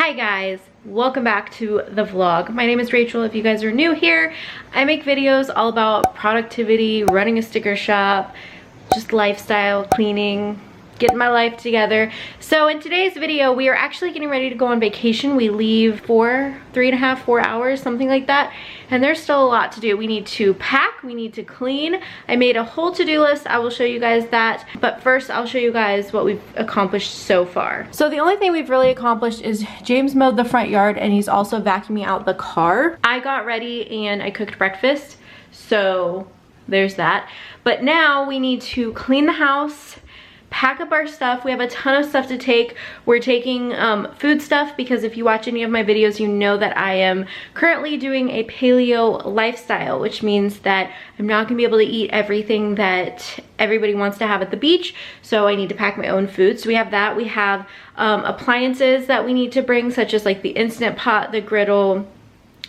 Hi guys, welcome back to the vlog. My name is Rachel. If you guys are new here, I make videos all about productivity, running a sticker shop, just lifestyle, cleaning, getting my life together. So in today's video, we are actually getting ready to go on vacation. We leave 3.5, 4 hours, something like that. And there's still a lot to do. We need to pack, we need to clean. I made a whole to-do list. I will show you guys that. But first, I'll show you guys what we've accomplished so far. So the only thing we've really accomplished is James mowed the front yard and he's also vacuuming out the car. I got ready and I cooked breakfast. So there's that. But now we need to clean the house, pack up our stuff. We have a ton of stuff to take. We're taking food stuff because if you watch any of my videos, you know that I am currently doing a paleo lifestyle, which means that I'm not gonna be able to eat everything that everybody wants to have at the beach. So I need to pack my own food. So we have that. We have appliances that we need to bring, such as like the Instant Pot, the griddle,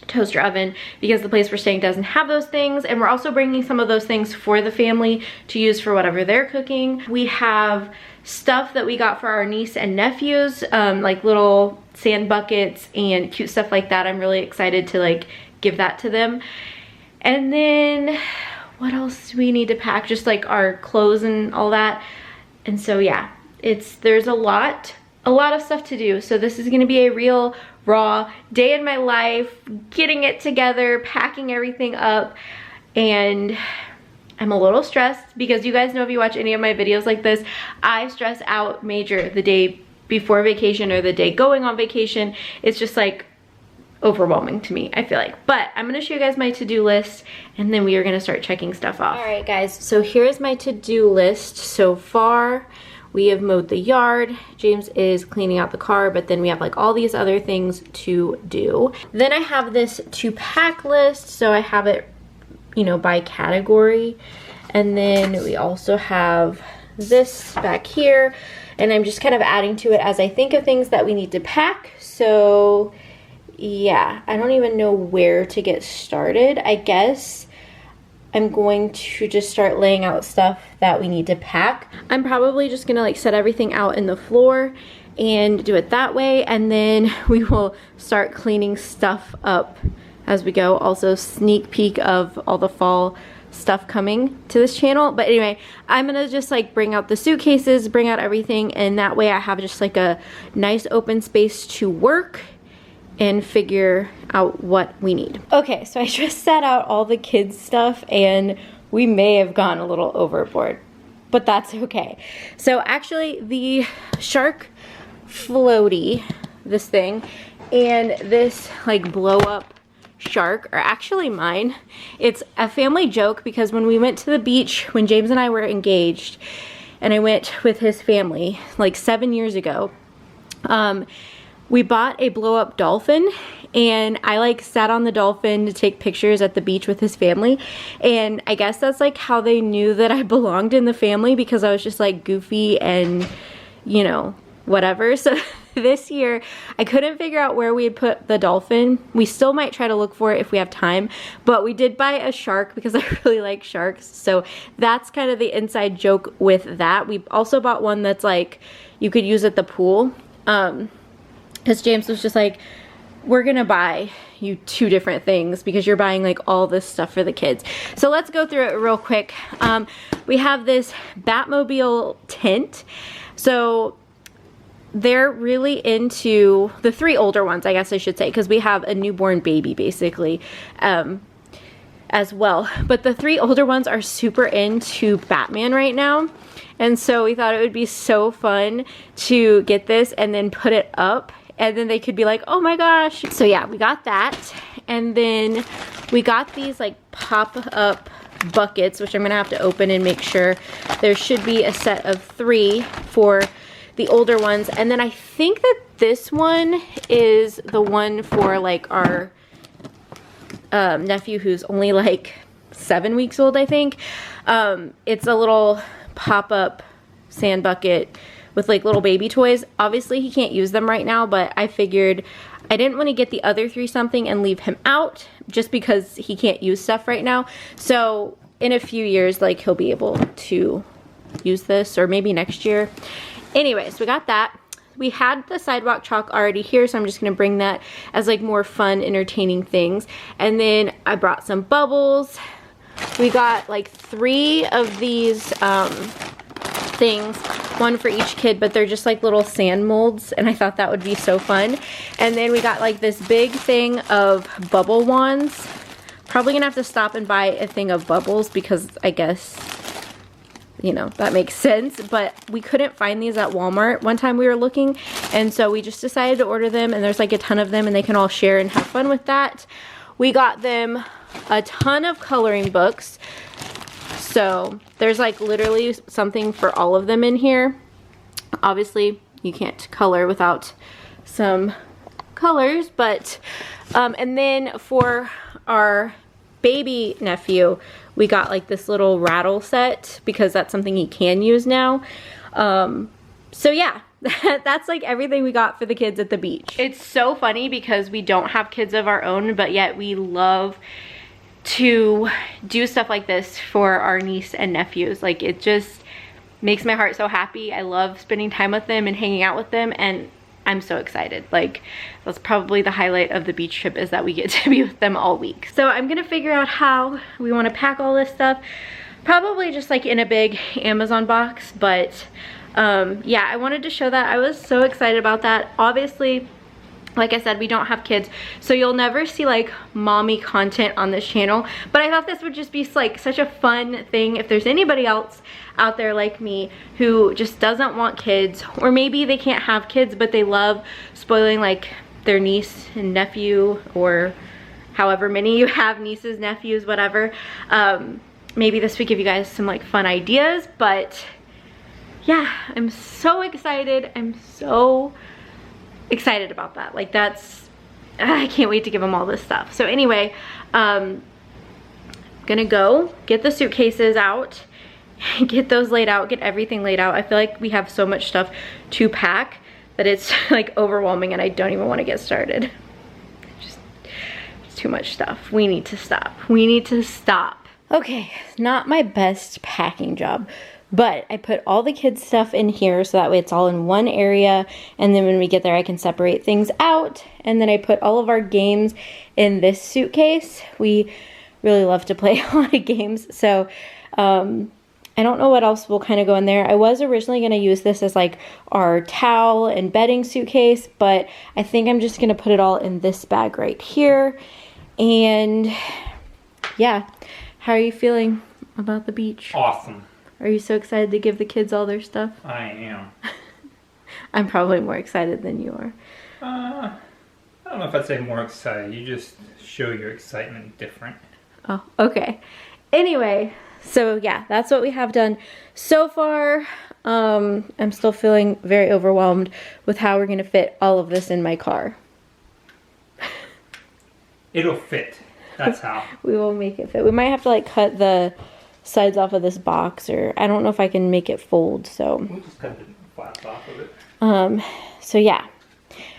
toaster oven, because the place we're staying doesn't have those things. And we're also bringing some of those things for the family to use for whatever they're cooking. We have stuff that we got for our niece and nephews, like little sand buckets and cute stuff like that. I'm really excited to like give that to them. And then what else do we need to pack? Just like our clothes and all that. And so yeah, there's a lot of stuff to do. So this is gonna be a real raw day in my life, getting it together, packing everything up, and I'm a little stressed because you guys know, if you watch any of my videos like this, I stress out major the day before vacation or the day going on vacation. It's just like overwhelming to me, I feel like. But I'm gonna show you guys my to-do list and then we are gonna start checking stuff off. All right guys, so here's my to-do list so far. We have mowed the yard, James is cleaning out the car, but then we have like all these other things to do. Then I have this to pack list, so I have it, you know, by category. And then we also have this back here, and I'm just kind of adding to it as I think of things that we need to pack. So yeah, I don't even know where to get started. I guess I'm going to just start laying out stuff that we need to pack. I'm probably just gonna like set everything out in the floor and do it that way, and then we will start cleaning stuff up as we go. Also sneak peek of all the fall stuff coming to this channel. But anyway, I'm gonna just like bring out the suitcases, bring out everything, and that way I have just like a nice open space to work and figure out what we need. Okay, so I just set out all the kids stuff and we may have gone a little overboard, but that's okay. So actually the shark floaty, this thing, and this like blow up shark are actually mine. It's a family joke because when we went to the beach, when James and I were engaged, and I went with his family like 7 years ago, we bought a blow-up dolphin, and I like sat on the dolphin to take pictures at the beach with his family, and I guess that's like how they knew that I belonged in the family, because I was just like goofy and, you know, whatever. So this year I couldn't figure out where we had put the dolphin. We still might try to look for it if we have time, but we did buy a shark because I really like sharks. So that's kind of the inside joke with that. We also bought one that's like you could use at the pool. Because James was just like, we're gonna buy you 2 different things because you're buying like all this stuff for the kids. So let's go through it real quick. We have this Batmobile tent. So they're really into the 3 older ones, I guess I should say, because we have a newborn baby basically as well. But the 3 older ones are super into Batman right now. And so we thought it would be so fun to get this and then put it up, and then they could be like, oh my gosh. So yeah, we got that. And then we got these like pop-up buckets, which I'm gonna have to open and make sure. There should be a set of 3 for the older ones. And then I think that this one is the one for like our nephew who's only like 7 weeks old, I think. It's a little pop-up sand bucket with like little baby toys. Obviously he can't use them right now, but I figured I didn't want to get the other 3 something and leave him out just because he can't use stuff right now. So in a few years, like, he'll be able to use this, or maybe next year. Anyways, we got that. we had the sidewalk chalk already here, so I'm just gonna bring that as like more fun, entertaining things. And then I brought some bubbles. We got like 3 of these things, one for each kid, but they're just like little sand molds, and I thought that would be so fun. And then we got like this big thing of bubble wands. Probably gonna have to stop and buy a thing of bubbles because I guess, you know, that makes sense, but we couldn't find these at Walmart one time we were looking, and so we just decided to order them, and there's like a ton of them and they can all share and have fun with that. We got them a ton of coloring books, so there's like literally something for all of them in here. Obviously you can't color without some colors, but and then for our baby nephew, we got like this little rattle set because that's something he can use now. So yeah, that's like everything we got for the kids at the beach. It's so funny because we don't have kids of our own, but yet we love to do stuff like this for our niece and nephews. Like, it just makes my heart so happy. I love spending time with them and hanging out with them, and I'm so excited. Like, that's probably the highlight of the beach trip, is that we get to be with them all week. So I'm gonna figure out how we want to pack all this stuff. Probably just like in a big Amazon box, but yeah, I wanted to show that. I was so excited about that. Obviously, like I said, we don't have kids, so you'll never see like mommy content on this channel, but I thought this would just be like such a fun thing if there's anybody else out there like me who just doesn't want kids, or maybe they can't have kids but they love spoiling like their niece and nephew, or however many you have, nieces, nephews, whatever. Maybe this would give you guys some like fun ideas. But yeah, I'm so excited. I'm so excited about that. Like, that's, I can't wait to give them all this stuff. So anyway, gonna go get the suitcases out, get those laid out, get everything laid out. I feel like we have so much stuff to pack that it's like overwhelming, and I don't even want to get started. Just, it's too much stuff. We need to stop. We need to stop. Okay, not my best packing job, but I put all the kids' stuff in here so that way it's all in one area, and then when we get there I can separate things out. And then I put all of our games in this suitcase. We really love to play a lot of games, so I don't know what else will kind of go in there. I was originally going to use this as like our towel and bedding suitcase, but I think I'm just going to put it all in this bag right here. And yeah, how are you feeling about the beach? Awesome. Are you so excited to give the kids all their stuff? I am. I'm probably more excited than you are. I don't know if I'd say more excited. You just show your excitement different. Oh, okay. Anyway, so yeah, that's what we have done so far. I'm still feeling very overwhelmed with how we're going to fit all of this in my car. It'll fit. That's how. We will make it fit. We might have to like cut the sides off of this box, or I don't know if I can make it fold, so We'll just cut the flaps off of it. So yeah.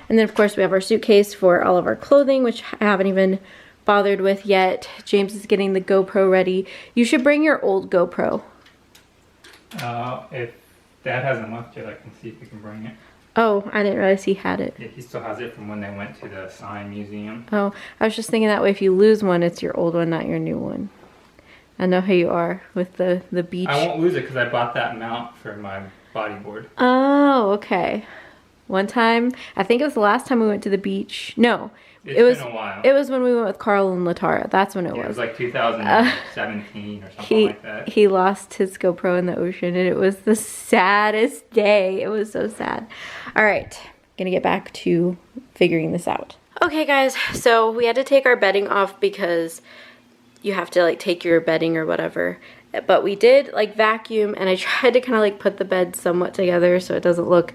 And then of course we have our suitcase for all of our clothing, which I haven't even bothered with yet. James is getting the GoPro ready. You should bring your old GoPro. If Dad hasn't left yet, I can see if we can bring it. Oh, I didn't realize he had it. Yeah, he still has it from when they went to the sign museum. Oh, I was just thinking that way if you lose one, it's your old one, not your new one. I know how you are with the beach. I won't lose it because I bought that mount for my bodyboard. Oh, okay. One time, I think it was the last time we went to the beach. No, It's been a while. It was when we went with Carl and Latara. That's when it was. It was like 2017 or something like that. He lost his GoPro in the ocean, and it was the saddest day. It was so sad. All right, gonna get back to figuring this out. Okay, guys, so we had to take our bedding off because you have to like take your bedding or whatever. But we did like vacuum, and I tried to kind of like put the bed somewhat together so it doesn't look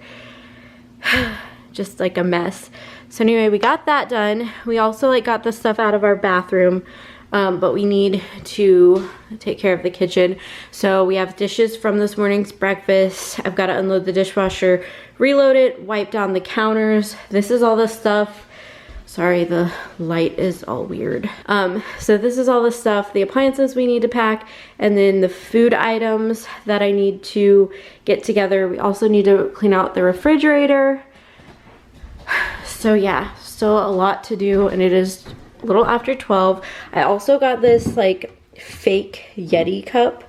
just like a mess. So anyway, we got that done. We also like got the stuff out of our bathroom, but we need to take care of the kitchen. So we have dishes from this morning's breakfast. I've got to unload the dishwasher, reload it, wipe down the counters. This is all the stuff. Sorry, the light is all weird. So this is all the stuff, the appliances we need to pack, and then the food items that I need to get together. We also need to clean out the refrigerator. So yeah, still a lot to do, and it is a little after 12. I also got this like fake Yeti cup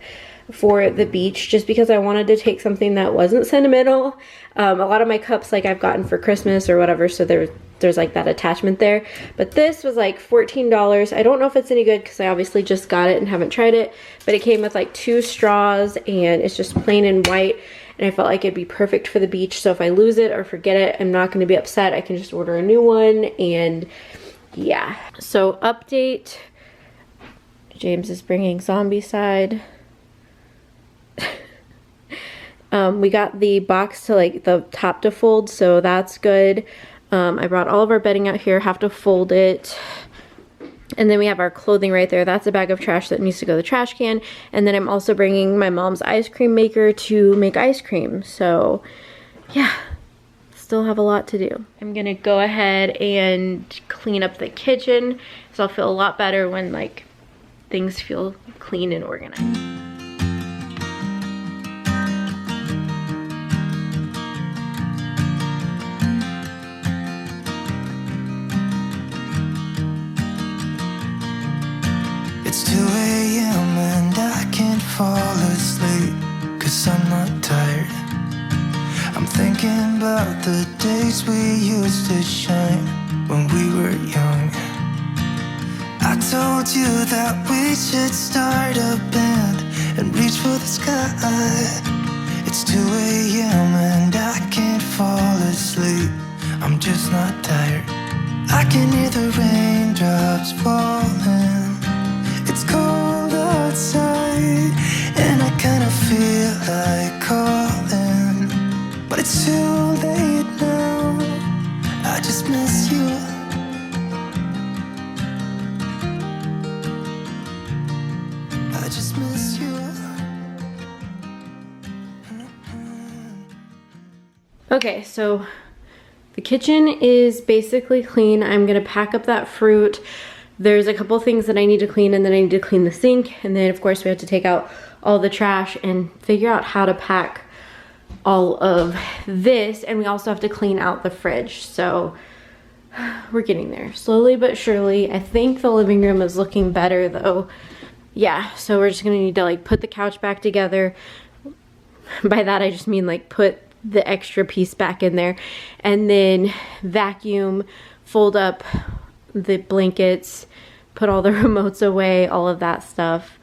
for the beach just because I wanted to take something that wasn't sentimental. A lot of my cups like I've gotten for Christmas or whatever, so there's like that attachment there. But this was like $14. I don't know if it's any good because I obviously just got it and haven't tried it, but it came with like 2 straws and it's just plain and white, and I felt like it'd be perfect for the beach. So if I lose it or forget it, I'm not going to be upset. I can just order a new one. And yeah, so update, James is bringing Zombicide. We got the box to like the top to fold, so that's good. I brought all of our bedding out here, have to fold it. And then we have our clothing right there. That's a bag of trash that needs to go to the trash can. And then I'm also bringing my mom's ice cream maker to make ice cream. So yeah, still have a lot to do. I'm gonna go ahead and clean up the kitchen, so I'll feel a lot better when like things feel clean and organized. It's 2 a.m. and I can't fall asleep, 'cause I'm not tired. I'm thinking about the days we used to shine when we were young. I told you that we should start a band and reach for the sky. It's 2 a.m. and I can't fall asleep, I'm just not tired. I can hear the raindrops falling. It's cold outside, and I kinda feel like calling, but it's too late now. I just miss you. I just miss you. Okay, so the kitchen is basically clean. I'm gonna pack up that fruit. There's a couple things that I need to clean, and then I need to clean the sink, and then of course we have to take out all the trash and figure out how to pack all of this, and we also have to clean out the fridge. So we're getting there slowly but surely. I think the living room is looking better though. Yeah, so we're just gonna need to like put the couch back together. By that I just mean like put the extra piece back in there, and then vacuum, fold up the blankets, put all the remotes away, all of that stuff.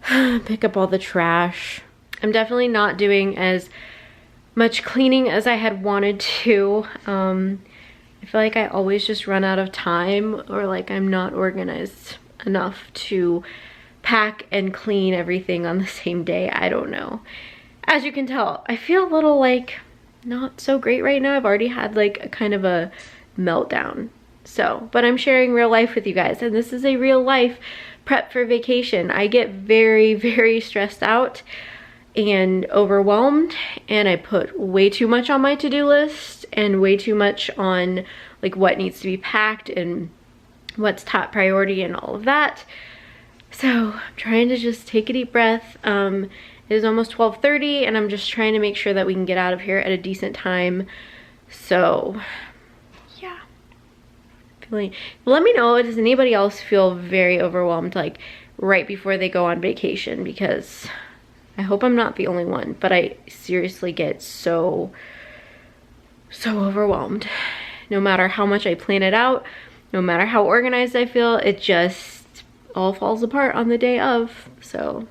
Pick up all the trash. I'm definitely not doing as much cleaning as I had wanted to. I feel like I always just run out of time, or like I'm not organized enough to pack and clean everything on the same day. I don't know. As you can tell, I feel a little like not so great right now. I've already had like a kind of a meltdown. So, but I'm sharing real life with you guys, and this is a real life prep for vacation. I get very, very stressed out and overwhelmed, and I put way too much on my to-do list and way too much on like what needs to be packed and what's top priority and all of that. So I'm trying to just take a deep breath. It is almost 12:30, and I'm just trying to make sure that we can get out of here at a decent time. So let me know, does anybody else feel very overwhelmed like right before they go on vacation? Because I hope I'm not the only one, but I seriously get so overwhelmed. No matter how much I plan it out, no matter how organized I feel, it just all falls apart on the day of. So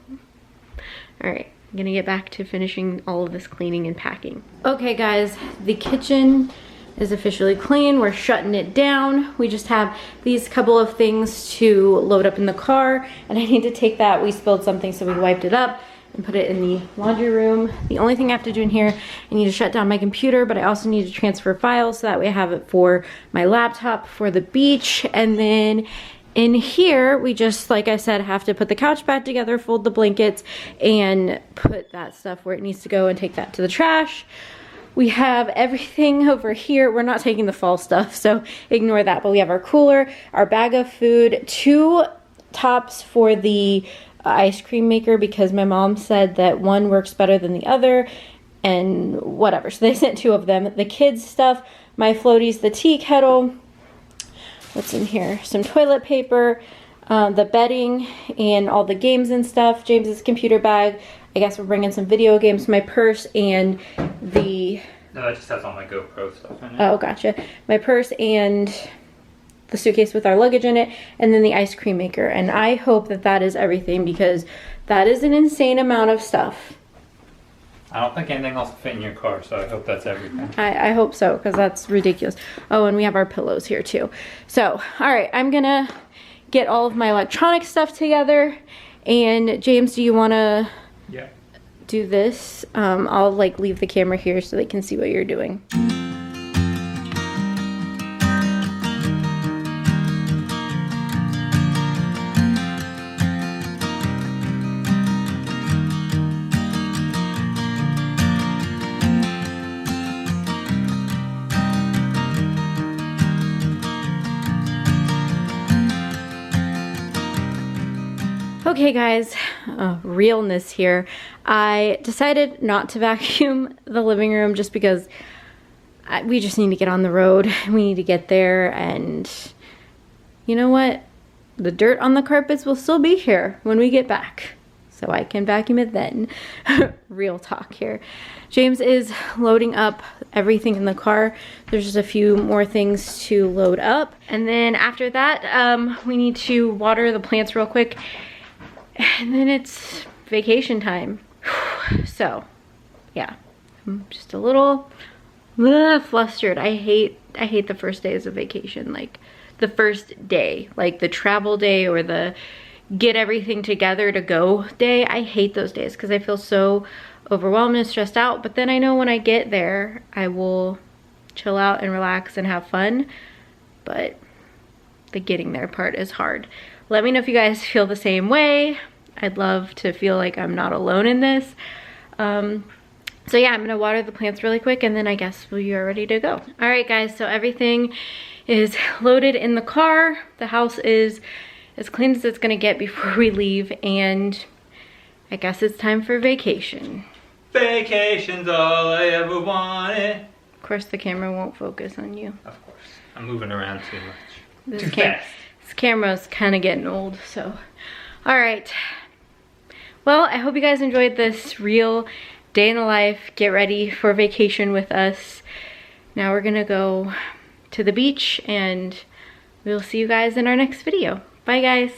all right, I'm gonna get back to finishing all of this cleaning and packing. Okay guys, the kitchen is officially clean. We're shutting it down. We just have these couple of things to load up in the car, and I need to take that. We spilled something, so we wiped it up and put it in the laundry room. The only thing I have to do in here, I need to shut down my computer, but I also need to transfer files so that way I have it for my laptop for the beach. And then in here, we just, like I said, have to put the couch back together, fold the blankets, and put that stuff where it needs to go and take that to the trash. We have everything over here. We're not taking the fall stuff, so ignore that. But we have our cooler, our bag of food, 2 tops for the ice cream maker because my mom said that one works better than the other and whatever. So they sent 2 of them. The kids stuff, my floaties, the tea kettle. What's in here? Some toilet paper, the bedding, and all the games and stuff. James's computer bag. I guess we're bringing some video games. My purse and the... No, that just has all my GoPro stuff in it. Oh, gotcha. My purse and the suitcase with our luggage in it, and then the ice cream maker. And I hope that that is everything, because that is an insane amount of stuff. I don't think anything else will fit in your car, so I hope that's everything. I hope so, because that's ridiculous. Oh, and we have our pillows here too. So, all right, I'm gonna get all of my electronic stuff together. And James, do you wanna do this? I'll like leave the camera here so they can see what you're doing. Okay guys, realness here. I decided not to vacuum the living room just because we just need to get on the road. We need to get there, and you know what? The dirt on the carpets will still be here when we get back, so I can vacuum it then. Real talk here. James is loading up everything in the car. There's just a few more things to load up, and then after that we need to water the plants real quick. And then it's vacation time. So, yeah, I'm just a little flustered. I hate the first days of vacation. Like the first day, like the travel day or the get everything together to go day. I hate those days because I feel so overwhelmed and stressed out. But then I know when I get there, I will chill out and relax and have fun. But the getting there part is hard. Let me know if you guys feel the same way. I'd love to feel like I'm not alone in this. So yeah, I'm gonna water the plants really quick, and then I guess we are ready to go. All right guys, so everything is loaded in the car. The house is as clean as it's gonna get before we leave, and I guess it's time for vacation. Vacation's all I ever wanted. Of course the camera won't focus on you. Of course, I'm moving around too much. This camera's kind of getting old, so. All right. Well, I hope you guys enjoyed this real day in the life. Get ready for vacation with us. Now we're gonna go to the beach, and we'll see you guys in our next video. Bye guys.